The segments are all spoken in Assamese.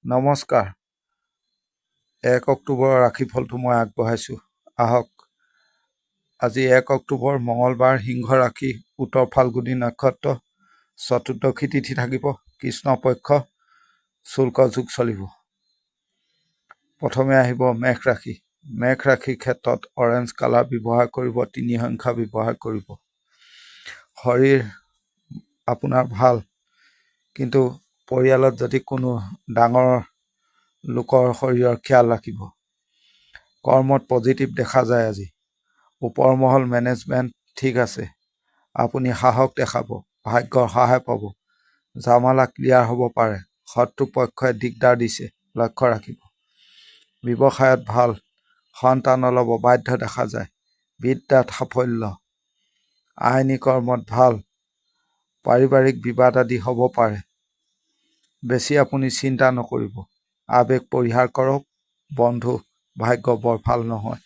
নমস্কাৰ। 1 অক্টোবৰৰ ৰাশিফলটো মই আগবঢ়াইছোঁ। আহক, আজি 1 অক্টোবৰ মঙলবাৰ, সিংহ ৰাশি, উত্তৰ ফাল্গুনী নক্ষত্ৰ, চতুৰ্দশী তিথি থাকিব, কৃষ্ণ পক্ষ, শুল্ক যোগ চলিব। প্ৰথমে আহিব মেঘ ৰাশি। মেঘ ৰাশিৰ ক্ষেত্ৰত অৰেঞ্জ কালাৰ ব্যৱহাৰ কৰিব, 3 সংখ্যা ব্যৱহাৰ কৰিব। শৰীৰ আপোনাৰ ভাল, কিন্তু পৰিয়ালত যদি কোনো ডাঙৰ লোকৰ শৰীৰৰ খিয়াল ৰাখিব। কৰ্মত পজিটিভ দেখা যায় আজি। ওপৰ মহল মেনেজমেণ্ট ঠিক আছে। আপুনি সাহস দেখাব, ভাগ্যৰ সহায় পাব, জামালা ক্লিয়াৰ হ'ব পাৰে। শত্ৰু পক্ষই দিগদাৰ দিছে, লক্ষ্য ৰাখিব। ব্যৱসায়ত ভাল, সন্তান ল'ব বাধ্য দেখা যায়। বিদ্যাত সাফল্য, আইনী কৰ্মত ভাল, পাৰিবাৰিক বিবাদ আদি হ'ব পাৰে। বেছি আপুনি চিন্তা নকৰিব, আৱেগ পৰিহাৰ কৰক। বন্ধু, ভাগ্য বৰ ভাল নহয়।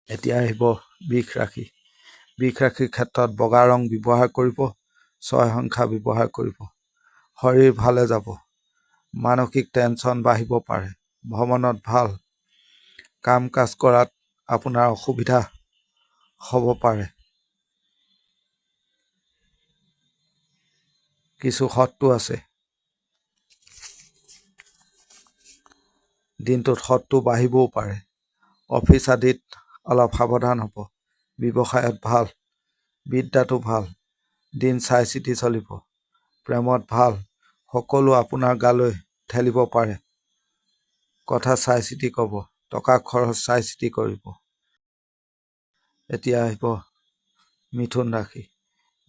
এতিয়া আহিব বৃষ ৰাশি। বৃষ ৰাশিৰ ক্ষেত্ৰত বগা ৰং ব্যৱহাৰ কৰিব, 6 সংখ্যা ব্যৱহাৰ কৰিব। শৰীৰ ভালে যাব, মানসিক টেনচন বাঢ়িব পাৰে। ভ্ৰমণত ভাল, কাম কাজ কৰাত আপোনাৰ অসুবিধা হ'ব পাৰে। কিছু শত্ৰু আছে, দিনটোত শত্ৰু বাঢ়িবও পাৰে। অফিচ আদিত অলপ সাৱধান হ'ব। ব্যৱসায়ত ভাল, বিদ্যাটো ভাল, দিন চাই চিতি চলিব। প্ৰেমত ভাল, সকলো আপোনাৰ গালৈ ঠেলিব পাৰে। কথা চাই চিতি ক'ব, টকা খৰচ চাই চিতি কৰিব। এতিয়া আহিব মিথুন ৰাশি।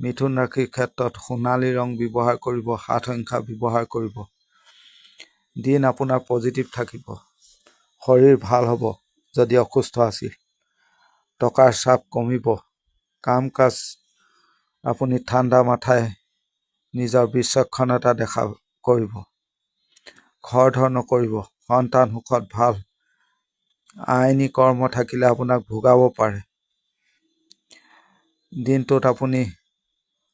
মিথুন ৰাশিৰ ক্ষেত্ৰত সোণালী ৰং ব্যৱহাৰ কৰিব, 7 সংখ্যা ব্যৱহাৰ কৰিব। দিন আপোনাৰ পজিটিভ থাকিব। শৰীৰ ভাল হ'ব যদি অসুস্থ আছিল। টকাৰ চাপ কমিব। কাম কাজ আপুনি ঠাণ্ডা মাথাই নিজৰ বিচক্ষণতা দেখা কৰিব। খৰধৰ নকৰিব, সন্তান সুখত ভাল। আইনী কৰ্ম থাকিলে আপোনাক ভোগাব পাৰে। দিনটোত আপুনি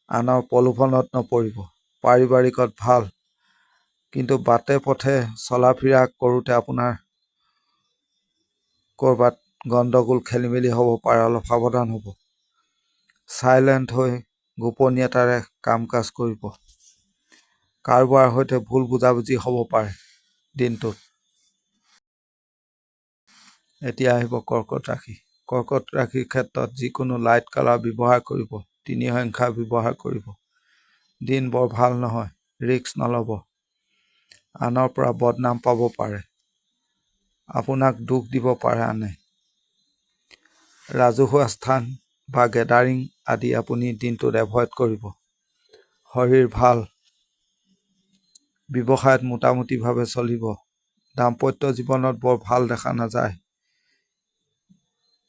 আনৰ প্ৰলোভনত নপৰিব। পাৰিবাৰিকত ভাল, কিন্তু বাটে পথে চলা ফিৰা কৰোঁতে আপোনাৰ ক'ৰবাত গণ্ডগোল খেলি মেলি হ'ব পাৰে, অলপ সাৱধান হ'ব। চাইলেণ্ট হৈ গোপনীয়তাৰে কাম কাজ কৰিব। কাৰোবাৰ সৈতে ভুল বুজাবুজি হ'ব পাৰে দিনটোত। এতিয়া আহিব কৰ্কট ৰাশি। কৰ্কট ৰাশিৰ ক্ষেত্ৰত যিকোনো লাইট কালাৰ ব্যৱহাৰ কৰিব, 3 সংখ্যা ব্যৱহাৰ কৰিব। দিন বৰ ভাল নহয়, ৰিস্ক নল'ব। আনৰ পৰা বদনাম পাব পাৰে। আপোনাক দুখ দিব পাৰে আনে। ৰাজহুৱা স্থান বা গেডাৰিং আদি আপুনি দিনটোত এভইড কৰিব। শৰীৰ ভাল, ব্যৱসায়ত মোটামুটিভাৱে চলিব। দাম্পত্য জীৱনত বৰ ভাল দেখা নাযায়।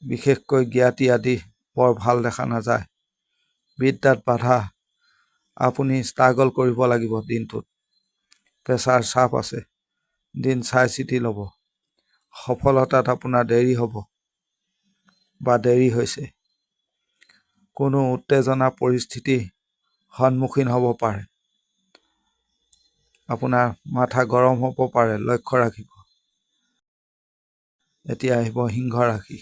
বিশেষকৈ জ্ঞাতি আদি বৰ ভাল দেখা নাযায়। বিদ্যাত বাধা, আপুনি ষ্ট্ৰাগল কৰিব লাগিব দিনটোত। প্ৰেছাৰ চাপ আছে, দিন চাই চিতি ল'ব। সফলতাত আপোনাৰ দেৰি হ'ব বা দেৰি হৈছে। কোনো উত্তেজনা পৰিস্থিতি সন্মুখীন হ'ব পাৰে। আপোনাৰ মাথা গৰম হ'ব পাৰে, লক্ষ্য ৰাখিব। এতিয়া আহিব সিংহ ৰাশি।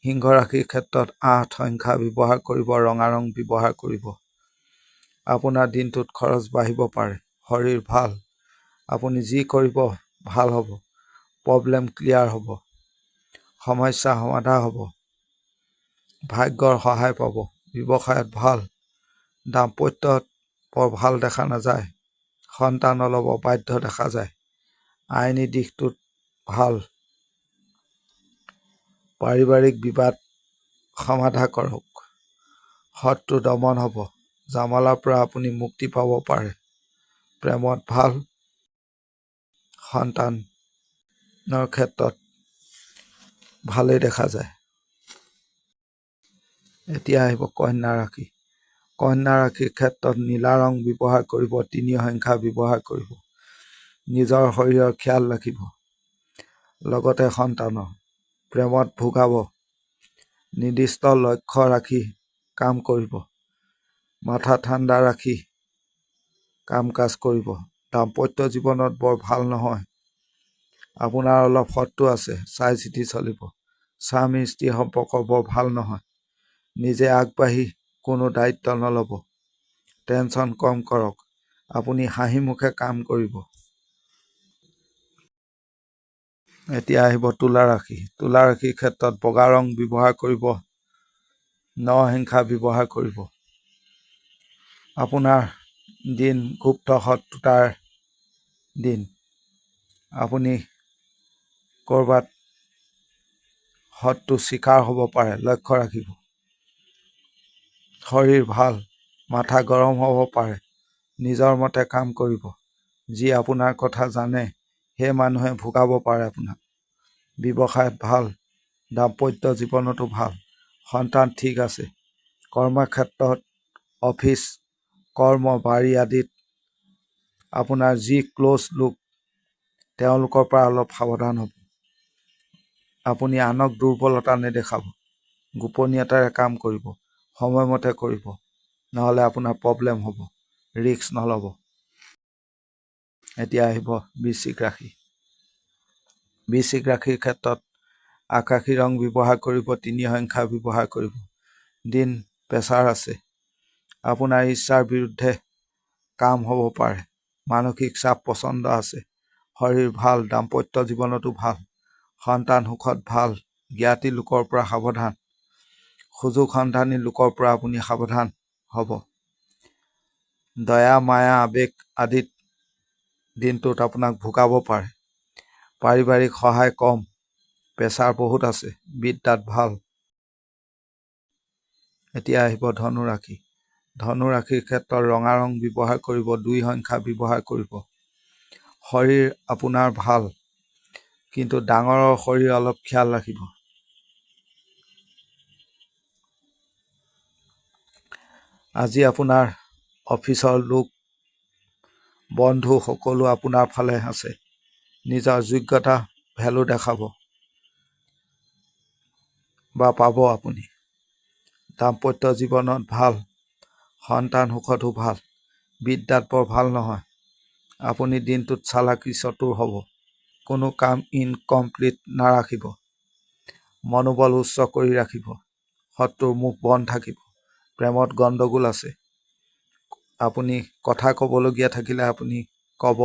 সিংহ ৰাশিৰ ক্ষেত্ৰত 8 সংখ্যা ব্যৱহাৰ কৰিব, ৰঙা ৰং ব্যৱহাৰ কৰিব। আপোনাৰ দিনটোত খৰচ বাঢ়িব পাৰে। শৰীৰ ভাল, আপুনি যি কৰিব ভাল হ'ব। প্ৰব্লেম ক্লিয়াৰ হ'ব, সমস্যা সমাধা হ'ব। ভাগ্যৰ সহায় পাব। ব্যৱসায়ত ভাল, দাম্পত্যত বৰ ভাল দেখা নাযায়। সন্তান ল'ব বাধ্য দেখা যায়। আইনী দিশটোত ভাল। পাৰিবাৰিক বিবাদ সমাধা কৰক। শত্ৰু দমন হ'ব। জামালাৰ পৰা আপুনি মুক্তি পাব পাৰে। প্ৰেমত ভাল, সন্তানৰ ক্ষেত্ৰত ভালেই দেখা যায়। এতিয়া আহিব কন্যা ৰাশি। কন্যা ৰাশিৰ ক্ষেত্ৰত নীলা ৰং ব্যৱহাৰ কৰিব, 3 সংখ্যা ব্যৱহাৰ কৰিব। নিজৰ শৰীৰৰ খিয়াল ৰাখিব, লগতে সন্তানৰ। প্ৰেমত ভোগাব। নিৰ্দিষ্ট লক্ষ্য ৰাখি কাম কৰিব। মাথা ঠাণ্ডা ৰাখি কাম কাজ কৰিব। দাম্পত্য জীৱনত বৰ ভাল নহয়। আপোনাৰ অলপ শত্ৰু আছে, চাই চিতি চলিব। স্বামী স্ত্ৰী সম্পৰ্ক বৰ ভাল নহয়। নিজে আগবাঢ়ি কোনো দায়িত্ব নল'ব। টেনচন কম কৰক। আপুনি হাঁহি মুখে কাম কৰিব। এতিয়া আহিব তুলা ৰাশি। তুলা ৰাশিৰ ক্ষেত্ৰত বগা ৰং ব্যৱহাৰ কৰিব। নৰসিংহা ব্যৱহাৰ কৰিব। আপোনাৰ দিন গুপ্ত শত্ৰুতাৰ দিন। আপুনি ক'ৰবাত শত্ৰু চিকাৰ হ'ব পাৰে, লক্ষ্য ৰাখিব। শৰীৰ ভাল, মাথা গৰম হ'ব পাৰে। নিজৰ মতে কাম কৰিব। যি আপোনাৰ কথা জানে সেই মানুহে ভোগাব পাৰে আপোনাক। ব্যৱসায়ত ভাল, দাম্পত্য জীৱনতো ভাল। সন্তান ঠিক আছে। কৰ্মক্ষেত্ৰত, অফিচ, কৰ্ম বাৰী আদিত আপোনাৰ যি ক্ল'জ লোক তেওঁলোকৰ পৰা অলপ সাৱধান হ'ব। আপুনি আনক দুৰ্বলতা নেদেখাব। গোপনীয়তাৰে কাম কৰিব। সময়মতে কৰিব। নহ'লে আপোনাৰ প্ৰব্লেম হ'ব। ৰিস্ক নল'ব। এতিয়া আহিব বৃশ্চিক ৰাশি। বৃশ্চিক ৰাশিৰ ক্ষেত্ৰত আকাশী ৰং ব্যৱহাৰ কৰিব। ৩ সংখ্যা ব্যৱহাৰ কৰিব। দিন প্ৰেছাৰ আছে। আপোনাৰ ইচ্ছাৰ বিৰুদ্ধে কাম হ'ব পাৰে। মানসিক চাপ প্ৰচণ্ড আছে। শৰীৰ ভাল, দাম্পত্য জীৱনতো ভাল। সন্তান সুখত ভাল। জ্ঞাতি লোকৰ পৰা সাৱধান। সুযোগ সন্ধানী লোকৰ পৰা আপুনি সাৱধান হ'ব। দয়া মায়া আৱেগ আদিত দিনটোত আপোনাক ভোগাব পাৰে। পাৰিবাৰিক সহায় কম। প্ৰেছাৰ বহুত আছে। বিদ্যাত ভাল। এতিয়া আহিব ধনু ৰাশি। ধনু ৰাশিৰ ক্ষেত্ৰত ৰঙা ৰং ব্যৱহাৰ কৰিব। 2 সংখ্যা ব্যৱহাৰ কৰিব। শৰীৰ আপোনাৰ ভাল, কিন্তু ডাঙৰৰ শৰীৰ অলপ খিয়াল ৰাখিব। আজি আপোনাৰ অফিচৰ লোক, বন্ধু সকলো আপোনাৰ ফালে আছে। নিজৰ যোগ্যতা ভেলু দেখাব বা পাব আপুনি। দাম্পত্য জীৱনত ভাল। সন্তান সুখতো ভাল। বিদ্যাত বৰ ভাল নহয়। আপুনি দিনটোত চালাকি চতুৰ হ'ব। কোনো কাম ইনকমপ্লিট নাৰাখিব। মনোবল উচ্চ কৰি ৰাখিব। শত্ৰুৰ মুখ বন্ধ থাকিব। প্ৰেমত গণ্ডগোল আছে। আপুনি কথা ক'বলগীয়া থাকিলে আপুনি ক'ব।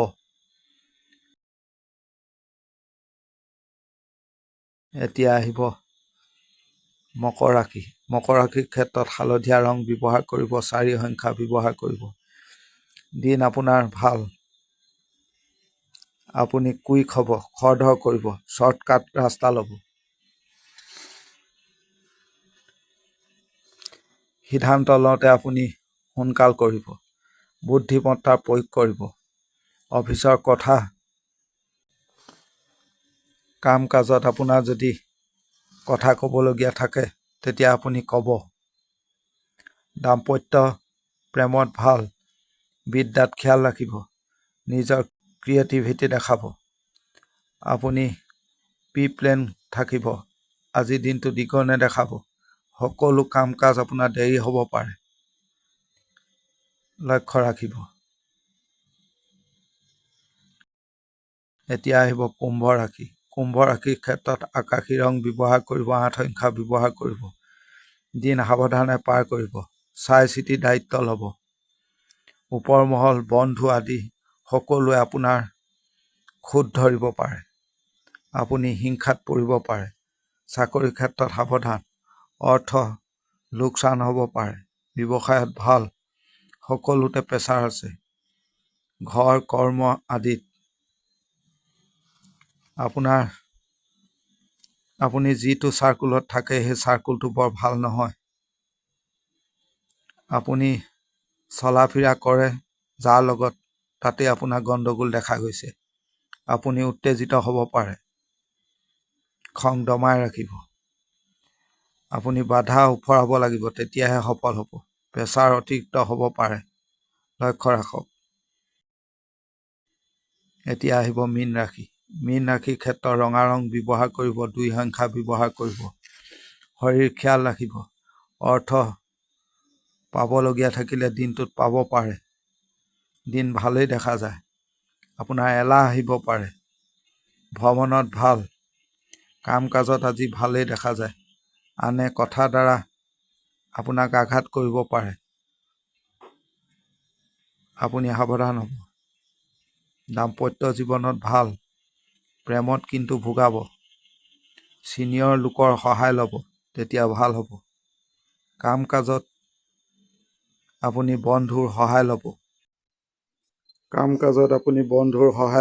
এতিয়া আহিব মকৰ ৰাশি। মকৰ ৰাশিৰ ক্ষেত্ৰত হালধীয়া ৰং ব্যৱহাৰ কৰিব। 4 সংখ্যা ব্যৱহাৰ কৰিব। দিন আপোনাৰ ভাল। আপুনি কুইক হ'ব, খৰধৰ কৰিব, শ্বৰ্টকাট ৰাস্তা ল'ব। সিদ্ধান্ত লওঁতে আপুনি সোনকাল কৰিব। বুদ্ধিমত্তাৰ প্ৰয়োগ কৰিব। অফিচৰ কথা, কাম কাজত আপোনাৰ যদি কথা ক'বলগীয়া থাকে তেতিয়া আপুনি ক'ব। দাম্পত্য প্ৰেমত ভাল। বিদ্যাত খেয়াল ৰাখিব। নিজৰ ক্ৰিয়েটিভিটি দেখাব। আপুনি প্লেন থাকিব। আজি দিনটো দীঘল নেদেখাব। সকলো কাম কাজ আপোনাৰ দেৰি হ'ব পাৰে। লক্ষ্য ৰাখিব। এতিয়া আহিব কুম্ভ ৰাশি। কুম্ভ ৰাশিৰ ক্ষেত্ৰত আকাশী ৰং ব্যৱহাৰ কৰিব। 8 সংখ্যা ব্যৱহাৰ কৰিব। দিন সাৱধানে পাৰ কৰিব। চাই চিতি দায়িত্ব ল'ব। ওপৰ মহল, বন্ধু আদি সকলোৱে আপোনাৰ খুঁত ধৰিব পাৰে। আপুনি হিংসাত পৰিব পাৰে। চাকৰি ক্ষেত্ৰত সাৱধান। অৰ্থ লোকচান হ'ব পাৰে। ব্যৱসায়ত ভাল। সকলোতে প্ৰেছাৰ আছে। ঘৰ, কৰ্ম আদিত আপুনি যিটো চাৰ্কুলত থাকে সেই চাৰ্কুলটো বৰ ভাল নহয়। আপুনি চলা ফিৰা কৰে যাৰ লগত, তাতে আপোনাৰ গণ্ডগোল দেখা গৈছে। আপুনি উত্তেজিত হ'ব পাৰে। খং দমাই ৰাখিব। আপুনি বাধা উফৰাব লাগিব, তেতিয়াহে সফল হ'ব। প্ৰেছাৰ অতিৰিক্ত হ'ব পাৰে। লক্ষ্য ৰাখক। এতিয়া আহিব মীন ৰাশি। মীন ৰাশিৰ ক্ষেত্ৰত ৰঙা ৰং ব্যৱহাৰ কৰিব। 2 সংখ্যা ব্যৱহাৰ কৰিব। শৰীৰ খিয়াল ৰাখিব। অৰ্থ পাবলগীয়া থাকিলে দিনটোত পাব পাৰে। দিন ভালেই দেখা যায়। আপোনাৰ এলাহ আহিব পাৰে। ভ্ৰমণত ভাল, কাম কাজত আজি ভালেই দেখা যায়। আনে কথাৰ দ্বাৰা আপোনাক আঘাত কৰিব পাৰে। আপুনি সাৱধান হ'ব। দাম্পত্য জীৱনত ভাল, প্ৰেমত কিন্তু ভোগাব। ছিনিয়ৰ লোকৰ সহায় ল'ব, তেতিয়া ভাল হ'ব। কাম কাজত আপুনি বন্ধুৰ সহায়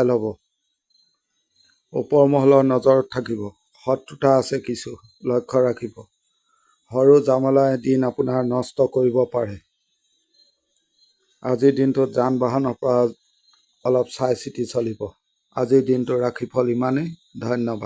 ল'ব। ওপৰ মহলৰ নজৰত থাকিব। শত্ৰুতা আছে কিছু, লক্ষ্য ৰাখিব। সৰু জামেলাই দিন আপোনাৰ নষ্ট কৰিব পাৰে। আজিৰ দিনটোত যান বাহনৰ পৰা অলপ চাই চিতি চলিব। আজিৰ দিনটো ৰাশিফল ইমানেই। ধন্যবাদ।